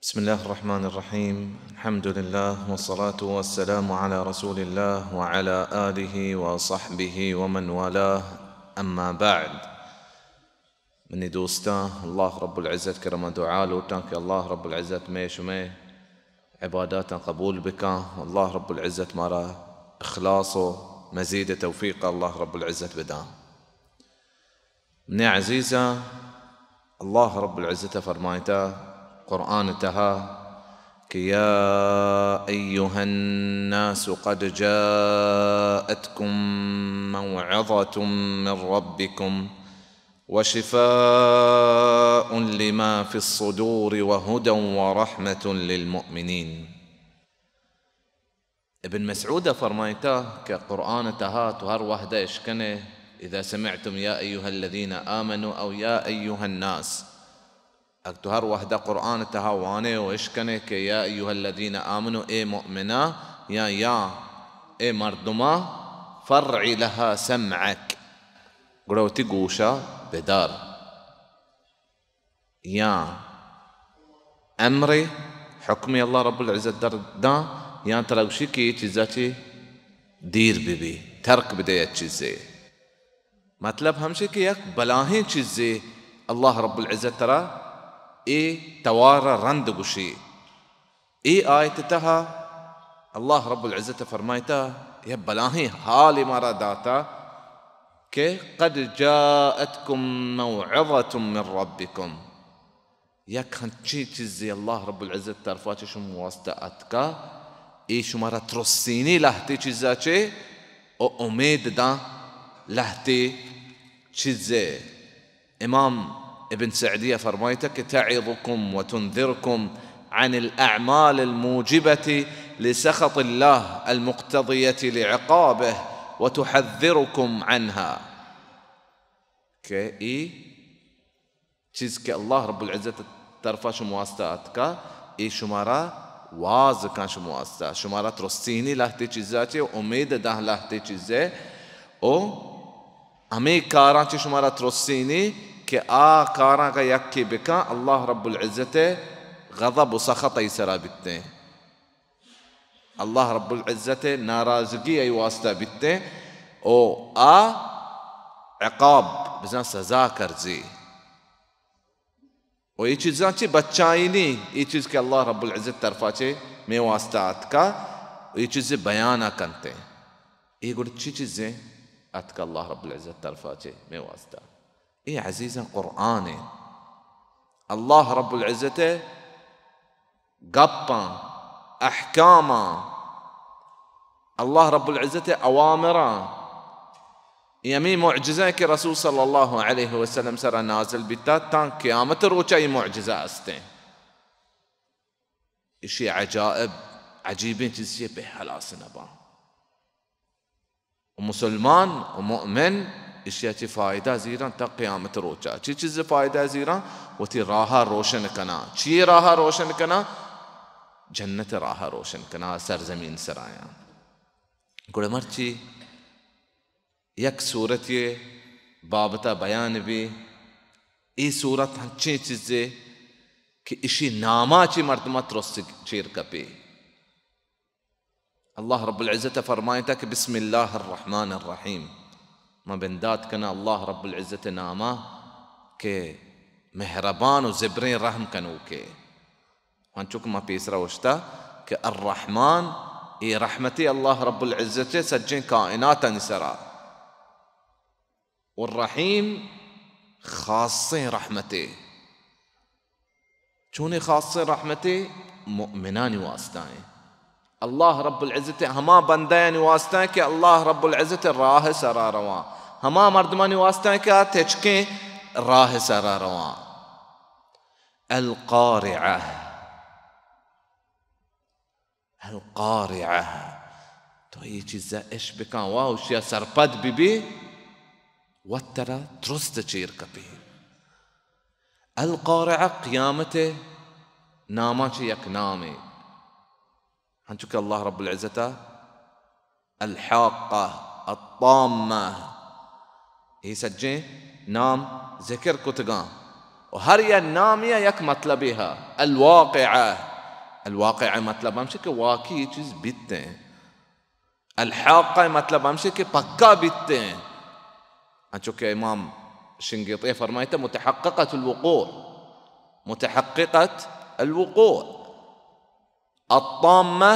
بسم الله الرحمن الرحيم. الحمد لله والصلاة والسلام على رسول الله وعلى آله وصحبه ومن والاه. أما بعد، من دوستان الله رب العزة كرم دعاء تانك الله رب العزة ميش ومي عبادات قبول بك الله رب العزة مرا إخلاصه مزيد توفيق الله رب العزة بدام. من عزيزة الله رب العزة فرمايته قرآن تها يا أيها الناس قد جاءتكم موعظة من ربكم وشفاء لما في الصدور وهدى ورحمة للمؤمنين. ابن مسعود فرمايته كقرآن تها تهر وحده إشكنه إذا سمعتم يا أيها الذين آمنوا أو يا أيها الناس أكتهر وحدة قرآن تهاواني وإشكنك يا أيها الذين آمنوا إي مؤمنا يا إي مردما فرعي لها سمعك قلو تقوشا بدار يا أمري حكمي الله رب العزة دا يا تلوشي كي چیزاتی دير ببي ترك بداية چیزي مطلب همشي كي يك بلاهين چیزي الله رب العزة ترى إيه توارى رندقشي إيه آية تها الله رب العزة فرمايته يبلاهي حالي مرا داتا كي قد جاءتكم موعظة من ربكم يك هنشي تزي الله رب العزة ترفاتي شو مواسطة إيه شو مرا ترسيني لهتي چيزاچه او اميد دا لهتي چيزي. إمام ابن سعدية فرمايتك تعظكم وتنذركم عن الأعمال الموجبة لسخط الله المقتضية لعقابه وتحذركم عنها كي چیز که الله رب العزة طرفا شمواستاتك إي شمارا واز كان شمواستا شمارا ترسيني لهتي چیزاتی و امید ده لهتي چیزه او همه کاران چی شمارا ترسيني کہ کاراں کا یکی بکا اللہ رب العزت غضب و سخط ای سرا بکتے ہیں اللہ رب العزت ناراضگی ای واسطہ بکتے ہیں او عقاب بزن سزا کرزی و یہ چیزاں چی بچائی نہیں یہ چیز کہ اللہ رب العزت طرفا چے میں واسطہ اتکا و یہ چیزیں بیانہ کرتے ہیں یہ گوڑ چی چیزیں اتکا اللہ رب العزت طرفا چے میں واسطہ إيه عزيزا قرآن الله رب العزة قبا أحكاما الله رب العزة أوامرا يمي معجزة رسول صلى الله عليه وسلم سر نازل بتات تان قيامة روچا أي معجزة أستين إشي عجائب عجيبين تزيه بحلاس نبا ومسلمان ومؤمن اشیاء فائدہ زیران تا قیامت روچا چی چیز فائدہ زیران وہ تی راہا روشن کنا چی راہا روشن کنا جنت راہا روشن کنا سرزمین سرایا گوڑے مرچی یک صورت یہ بابتا بیان بھی ای صورت ہنچی چیزیں کہ اشی ناما چی مردمت رس چیر کپی اللہ رب العزت فرمائتا کہ بسم اللہ الرحمن الرحیم ما بندات كنا الله رب العزة ناما كي مهربان وزبرين رحم كانوا كي وانشوك ما بيسرا وشتا كالرحمن اي رحمتي الله رب العزة سجين كائناتا نسرا والرحيم خاصين رحمتي شوني خاصين رحمتي مؤمنان واسطائي الله رب العزة هما بندان واسطائي كي الله رب العزة راه سرا روان ہما مردمانی واسطہ ہے کہ تچکیں راہ سرا روان القارعہ تو یہ چیزیں اش بکان واو شیا سرپد بی واترا ترست چیر کپی القارعہ قیامت ناما چی یک نامی ہن چکہ اللہ رب العزت الحاقہ الطامہ هي سجين نام ذكر كتغان و هر یا نامیه یک مطلبی ها. الواقعه مطلب همشه که واقعی چیز بیتتے ہیں. الحاقه مطلب همشه که پکا بیتتے ہیں. چونکہ امام شنقیطی فرمایتا متحققة الوقوع، متحققة الوقوع. الطامه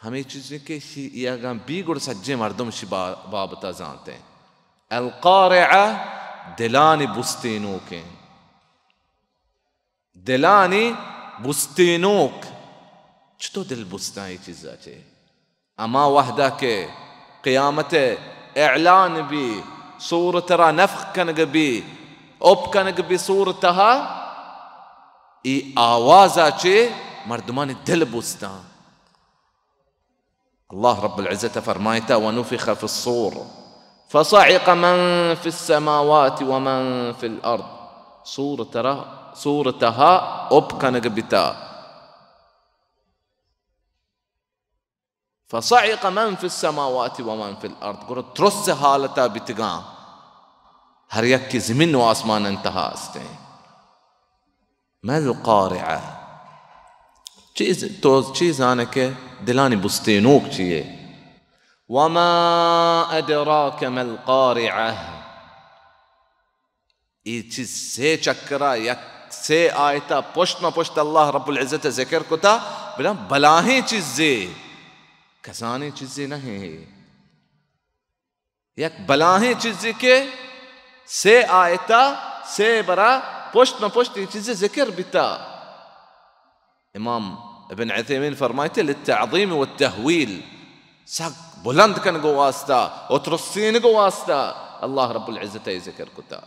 ہمیں چیزیں کہ یہ بیگڑ سجے مردم شی بابتا زانتے ہیں. القارعہ دلانی بستینوک ہیں. دلانی بستینوک چطور دل بستان یہ چیزا چھے اما وحدہ کے قیامت اعلان بھی صورت را نفخ کنگ بھی اب کنگ بھی صورتہا ای آوازا چھے مردمان دل بستان. الله رب العزة فرمايتا ونفخ في الصور فصعق من في السماوات ومن في الأرض. صورتها أبكنك بتا. فصعق من في السماوات ومن في الأرض. قرأ ترس حالتا بتگان ہر یک کی زمین و آسمان انتہا استے. ما القارعة چیز آنے کے دلانی بستینوک چیئے. وما ادراک ما القارعة. یہ چیز سے چکرہ یک سے آیتا پشت میں پشت اللہ رب العزت ذکر کو تا بلا بلاہیں چیزیں کسانی چیزیں نہیں. یک بلاہیں چیزیں کے سے آیتا سے برا پشت میں پشت یہ چیزیں ذکر بتا. امام ابن عثيمين فرمايته للتعظيم والتهويل ساق بلند كان قواستا وترسين قواستا الله رب العزة يذكر كتا.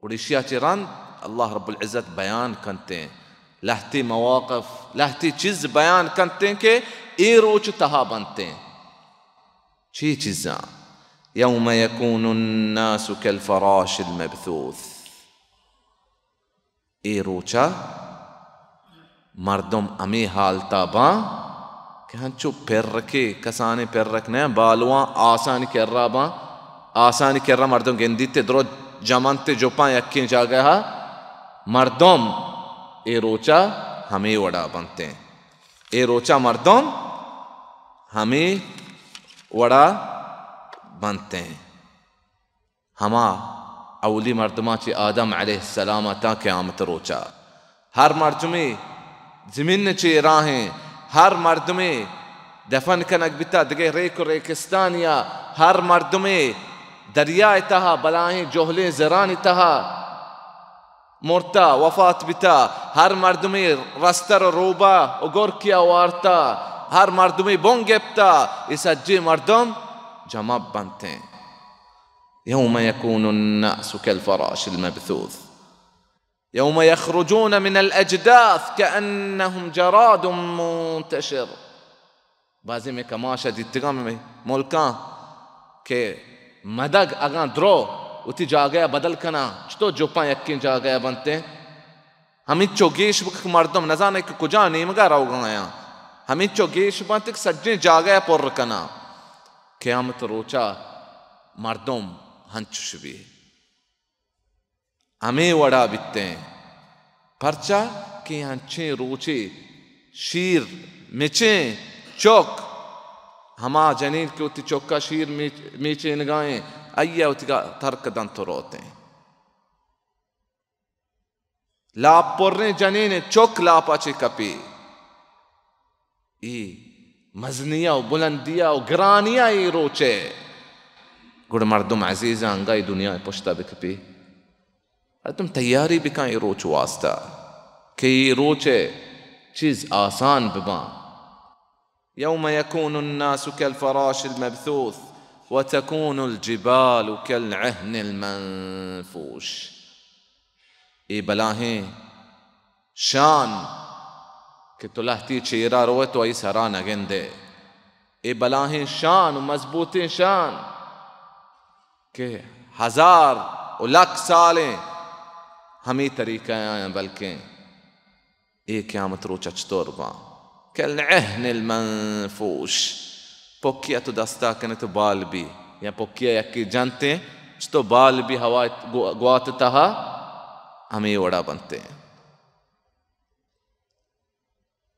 ورشيا تيران الله رب العزة بيان كنتين لهتي مواقف لهتي چیز بيان كنتين كي ايروچ تها بنتين. چی چیزا يوم يكون الناس كالفراش المبثوث. ايروچا مردم امی حالتا باں کہ ہنچو پھر رکھے کسانے پھر رکھنے بالواں آسانی کر رہا باں آسانی کر رہا مردم گندی تے درو جمانتے جو پاں یکین جا گیا مردم اے روچا ہمیں وڑا بنتے ہیں. اے روچا مردم ہمیں وڑا بنتے ہیں. ہما اولی مردمہ چی آدم علیہ السلام تا قیامت روچا ہر مردمی زمین چی راہیں ہر مردمی دفن کنک بتا دگے ریک و ریکستانیا ہر مردمی دریائے تہا بلائیں جوہلیں زرانی تہا مرتا وفات بتا ہر مردمی رستر روبا و گرکیا وارتا ہر مردمی بونگپتا اس اجی مردم جمع بنتے ہیں. يوم يكون الناس كالفراش المبثوث يوم يخرجون من الأجداث كأنهم جراد منتشر. بعضی میں کماشا دیتگاں میں ملکاں کہ مدگ اگاں درو اتی جا گیا بدل کنا چطور جو پاں یکین جا گیا بنتے ہیں. ہمیں چو گیش بک مردم نزانے کہ کجا نیمگا رو گیا ہمیں چو گیش بانتے کہ سجنے جا گیا پر کنا. قیامت روچا مردم ہنچش بھی ہمیں وڑا بیتے ہیں پرچا کہ ہنچیں روچے شیر مچیں چوک ہما جنین کے اتی چوکا شیر میچیں نگائیں آئیے اتی کا ترک دن تو روتے ہیں. لاپ پرنے جنین چوک لاپا چے کپی ای مزنیہ و بلندیہ و گرانیہ ای روچے گوڑ مردم عزیزہ انگائی دنیا پشتا بکپی تم تیاری بکائیں روچ واسطہ کہ یہ روچے چیز آسان بباں. يوم يكون الناس كالفراش المبثوث وتكون الجبال كالعهن المنفوش. اے بلاہیں شان کہ تو لہتی چیرہ روئے تو ای سرا نگندے. اے بلاہیں شان و مضبوطیں شان کہ ہزار و لاکھ سالیں ہمیں طریقہ آئیں بلکہ ایک قیامت روچا چطور باں کالعہن المنفوش. پوکیا تو دستا کنے تو بال بھی یا پوکیا یکی جانتے तो बाल भी हवा गुआता है, हमें वड़ा बनते हैं।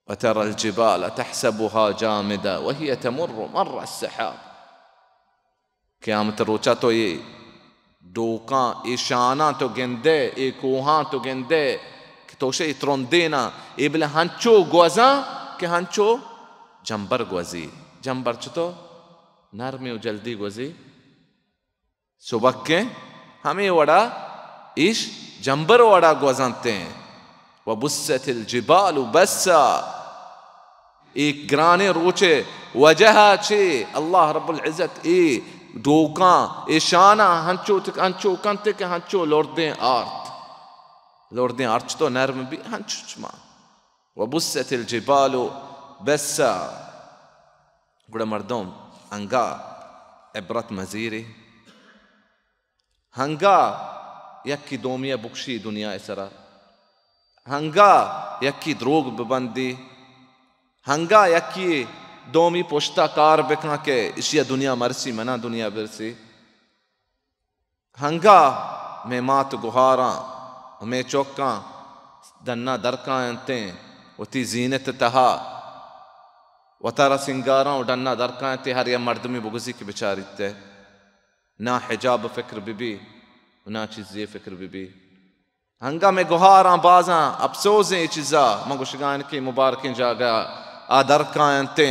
वतरा الجبال تحسبها جامدة وهي تمر مر السحاب। क़यामत रोचा तो ये डोका ये शाना तो गेंदे ये कोहा तो गेंदे तो शे इत्रोंदेना ये बले हंचो गुआजा के हंचो जंबर गुआजी जंबर चतो नरमी और जल्दी गुआजी सुबह के हमें वड़ा इश जंबर वड़ा गुआजते हैं। वबुस्सतिल जिबालु बस्सा एक ग्राने रोचे वजह चे अल्लाह रब्बुल इज़्ज़त ए डोका ए शाना हंचो कंते के हंचो लोर्दें आर्च तो नर्म भी हंचो चमा। वबुस्सतिल जिबालु बस्सा गुड़ा मर्दों अंगा इबरत मजीरी हंगा यक्की दोमिया बुक्शी दुनिया इसरा हंगा यक्की द्रोग बबंदी हंगा यक्की दोमी पोश्ता कार बिकना के इशिया दुनिया मरसी मना दुनिया बिरसी हंगा में मात गुहारा में चौका दन्ना दरका अंते वती जीनत तहा वतारा सिंगारा डन्ना दरका अंते हर या मर्दमी बुगजी की बेचारी ते ना हिजाब फिक्र बीबी ना चीज़ फिक्र बीबी हंगा में गुहारा बाजा अफसोसें चीज़ा मगुशगान की मुबारकें जागा आदर कायंते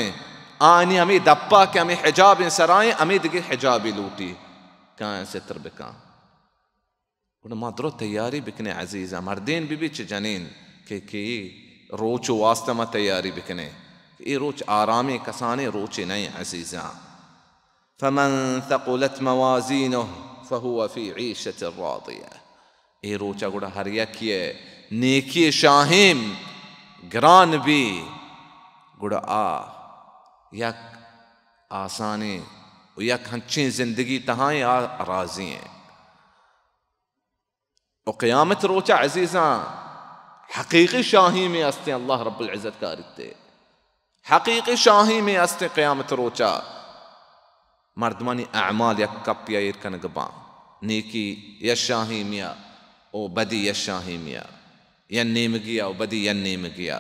आनी हमें दप्पा के हमें हिजाब सराएं हमें दिखे हिजाबी लूटी कायं से तरबका उन्हें मादरो तैयारी बिकने अजीज़ा मर्दीन बीबी च जनीन के रोच वास्ता में तैयारी बिकने ये रोच आरामी कसाने रोचे नहीं अजीज़ा। फमन थकुलत मवाज़ीनुह फहुव फी ईशत रादिया ए रोचा गुड़ा हर यकिए नेकी शाहिम ग्रान भी गुड़ा आ यक आसानी यक हंची जिंदगी तहाई आ राजी हैं। और क़यामत रोचा अजीज़ा हकीकी शाही में अस्ते अल्लाह रब्बुल इज़्ज़त का रिते हकीकी शाही में अस्ते क़यामत रोचा मर्दमानी अमाल यक कप या इरकन गबा नेकी यशाही मिया ओ बदी यशाही मिया यन्नीम गया ओ बदी यन्नीम गया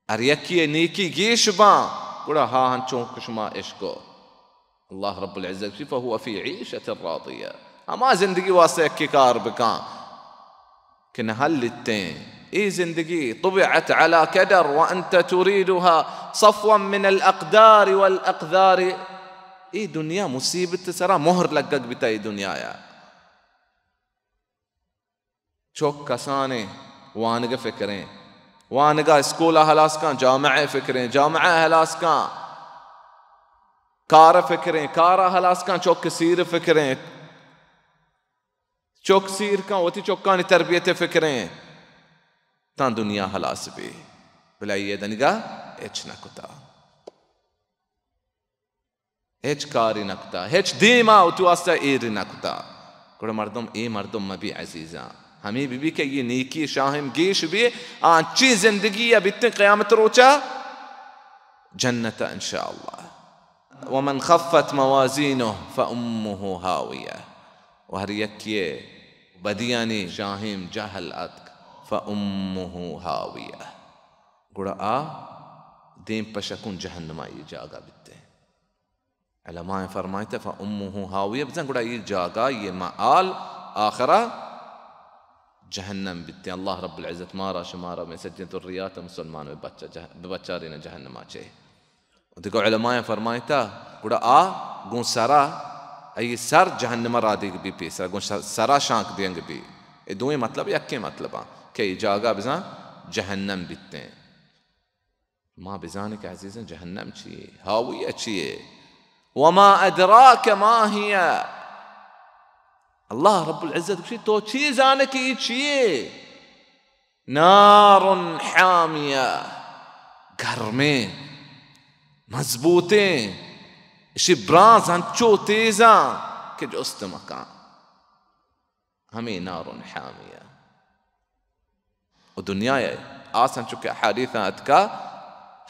अर यकी नेकी गेशबा कुड़ा हा हंचों कुशमा इश्को अल्लाह रब्बुल इज़्ज़त की फहुव फी ईशत रादिया हमा जिंदगी वास्ते यकी कार बका कि नहल लिते ए जिंदगी तुबिअत अला कदर व अंत तुरीदुहा सफ़वन मिन अल अक़दार वल अक़दार ए दुनिया मुसीबत सरा मोहर लगग बिता ए दुनिया या चौक कसाने वानग फिक्रें वानगा स्कूला हलास का जामा फिक्रें जामा हलास का कार फिक्रें कारा हलास का चौक सीर फिक्रें चौक सीर का होती चौका ने तरबियत फिक्रें ता दुनिया हलास भी बुलाइए दनिगा एच नकुता एच कारी नकुता एच दीमा उतवास्ता एर नकुता कुड़ा मर्दम ए मर्दम मबी अजीज़ा हमें बीबी के ये नेकी शाहिम गेश भी आंची जिंदगी या बित्ते क़यामत रोचा जन्नत इंशाअल्लाह। वमन खफ़्फ़त मवाज़ीनुह फ़उम्मुहु हाविया वहर यकिए बदियानी शाहिम जहल अतक फ़उम्मुहु हाविया गुड़ा आ दें पशकुन जहन्नमा ये जागा बित्ते अलमाए फरमाते फ़उम्मुहु हाविया बज़न गुड़ा ये जागा ये माल आखरा जहन्नम बित्ते अल्लाह रब्बुल इज़्ज़त मारा शुमारा में सज्जन रियात मुसलमान में बच्चा रहना जहन्नम आचे देखो उलमाए फरमाता गुड़ा आ गुं सरा ये सर जहन्नम रादी भी पेसरा गुं सरा शांक देंगे भी ये दोए मतलब यक्के मतलब के जागा बिज़ा जहन्नम बित्ते माँ बिज़ाने के अज़ीज़न जहन्नम चाहिए हावी अच्छिए वमा अदराक मा हिया अल्लाह रब्बुल इज़्ज़त की तो चीज़ आने की चाहिए नारुन हामिया घर में मजबूते शिब्रांस हंचो तेजा के जोस्त मकान हमें नारुन हामिया और दुनिया आसन चुके हादीसा अतका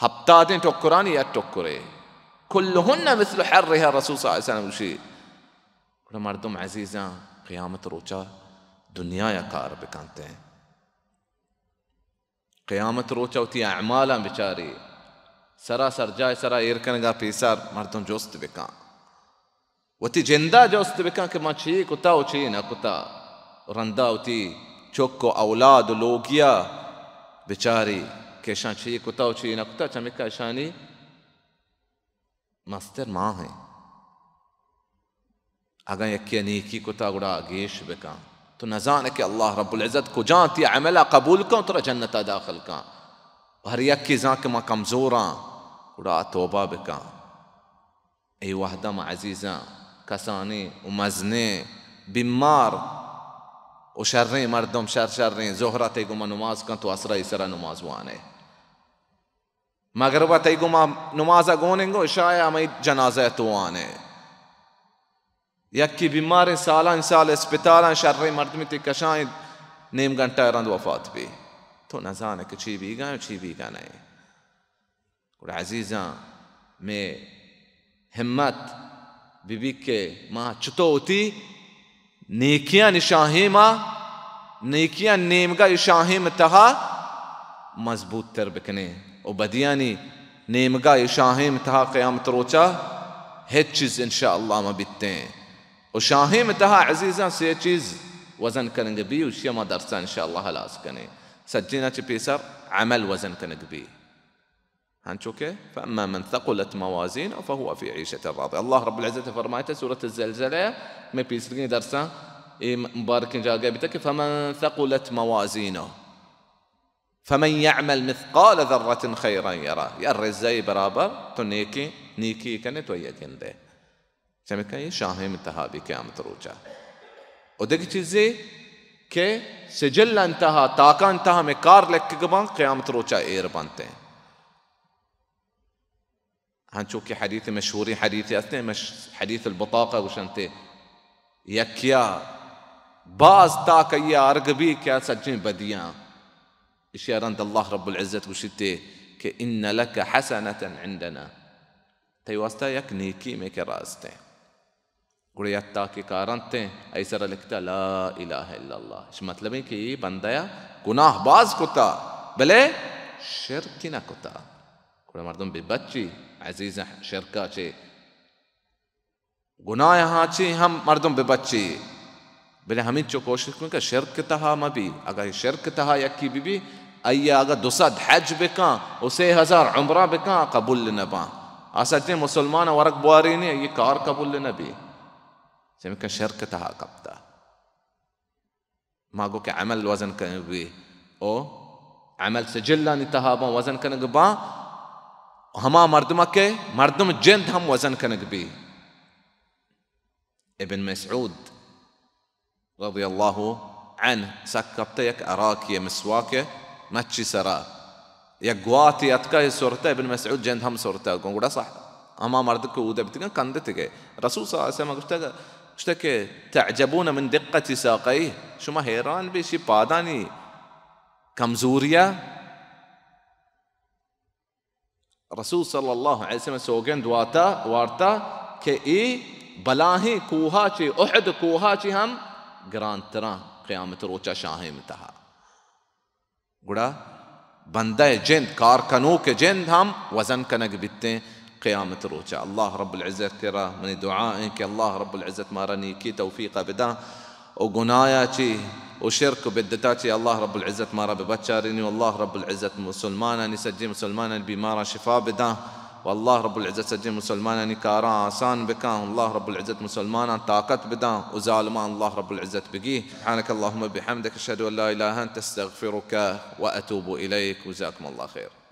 हफ्तादें टोकरानी या टोकरे कुल्लुहुन्ना मिस्लु हर्रिहा रसूल सल्लल्लाहु अलैहि वसल्लम مردم عزیزاں قیامت روچا دنیا یا کار بکانتے ہیں قیامت روچا وتی اعمالا بچاری سراسر جائے سرا ایرکنگا پیسار مردم جوست بکان وتی جندہ جوست بکان کہ ما چھی کتا و چھی نہ کتا رندا وتی چوکو اولاد و لوگیا بچاری کہ شان چھی کتا و چھی نہ کتا چمکا شانی مستر ماں ہیں اگر یکی نیکی کتا گڑا گیش بکان تو نزانے کہ اللہ رب العزت کو جانتی عملہ قبول کن تو جنتا داخل کن ہر یکی زان کہ ما کمزوراں گڑا توبہ بکان ای وحدہ ما عزیزاں کسانی و مزنے بیمار و شریں مردم شریں زہرہ تیگو ما نماز کن تو اسرہ اسرہ نماز وانے مغربہ تیگو ما نمازہ گوننگو عشاء ہمیں جنازہ تو آنے یکی بیمار سالان سال اسپتالان شریں مردمی تی کشائیں نیم گھنٹہ رند وفات بھی تو نزانے کہ چی بھی گا چی بھی گا نہیں اور عزیزاں میں ہمت بی بی کے ماں چطو ہوتی نیکیاں نشاہیم نیکیاں نیمگا یشاہیم تہا مضبوط تر بکنے اور بدیانی نیمگا یشاہیم تہا قیامت روچا ہیچ چیز انشاءاللہ ما بیتے ہیں اور شاہیم تہا عزیزاں سے چیز وزن کرنگ بھی وشیا ما درسا انشاءاللہ حلاس کنے سجینا چی پیسر عمل وزن کرنگ بھی ہنچو کہ فَأَمَّا مَنْ ثَقُلَتْ مَوَازِينُهُ فَهُوَ فِي عِيشَةٍ راضِيَةٍ اللہ رب العزت فرمائے سورة الزلزلہ میں پیسرگی درسا مبارکین جا گیا بھی تھا کہ فَمَنْ ثَقُلَتْ مَوَازِينُهُ فَمَنْ يَعْمَلْ مِثْقَالَ ذَرَّةٍ خَيْرًا يَرَى یا رزائی برابر تو نیکی کنے تو یقین دے چمیں کہا یہ شاہم انتہا بھی قیامت روچا اور دیکھ چیزیں کہ سجل انتہا تاکہ انتہا میں کار لکھ گبان قیامت روچا ایر بنتے ہیں ہنچو کہ حدیث مشہوری حدیث اثنے حدیث البطاقہ وشنتے یکیا بعض تاکہ یہ ارگبی کیا سجن بدیاں اشیارند اللہ رب العزت وشتے کہ ان لک حسنتا عندنا تیواستا یک نیکی میں کے راستے گوڑے یتا کی کارنتے ایسر لکھتا لا الہ الا اللہ اس مطلب ہے کہ یہ بندیا گناہ باز کتا بلے شرکی نہ کتا گوڑے مردم بھی بچی عزیز شرکا چے گناہ یہاں چے ہم مردم بھی بچی بلے ہمیں چو کوشش کریں کہ شرک تہا مبی اگر شرک تہا یکی بھی ایا اگر 200 حج بکاں اسے 1000 عمرہ بکاں قبول نباں آسا مسلمان ورق بواری نہیں یہ کار قبول نبی چمکہ شرک تہا کبتا ماں گو کہ عمل وزن کرنے بھی او عمل سجلہ نتہابا وزن کرنے با ہما مردمہ کے مردم جند ہم وزن کرنے بھی ابن مسعود رضی اللہ عنہ سکبتا یک اراکی مسواک مچی سرا یک گواتی اتکا ہی صورتا ابن مسعود جند ہم صورتا گوڑا صح ہما مرد کو اودا بتگا کندتے گئے رسول صلی اللہ علیہ وسلم گوشتا کہ تعجبون من دقت ساقی شما حیران بھی شی پادانی کمزوریا رسول صلی اللہ علیہ وسلم سوگن وارتا کہ ای بلاہی کوہا چی احد کوہا چی ہم گران تران قیامت روچا شاہیں متہا گوڑا بندہ جند کارکنو کے جند ہم وزن کنگ بیتے قیامت روچا اللہ رب العزت تیرا منی دعائیں کہ اللہ رب العزت مارا نیکی توفیق بدا او گنایا چی او شرک بدتا چی اللہ رب العزت مارا ببچارینی واللہ رب العزت مسلمانانی سجی مسلمانانی بیمارا شفا بدا واللہ رب العزت سجی مسلمانانی کارا آسان بکا اللہ رب العزت مسلمانا طاقت بدا و ظالمان اللہ رب العزت بگی سبحانك اللهم بحمدك اشهد ان لا اله الا انت استغفرك واتوب اليك وجزاكم الله خير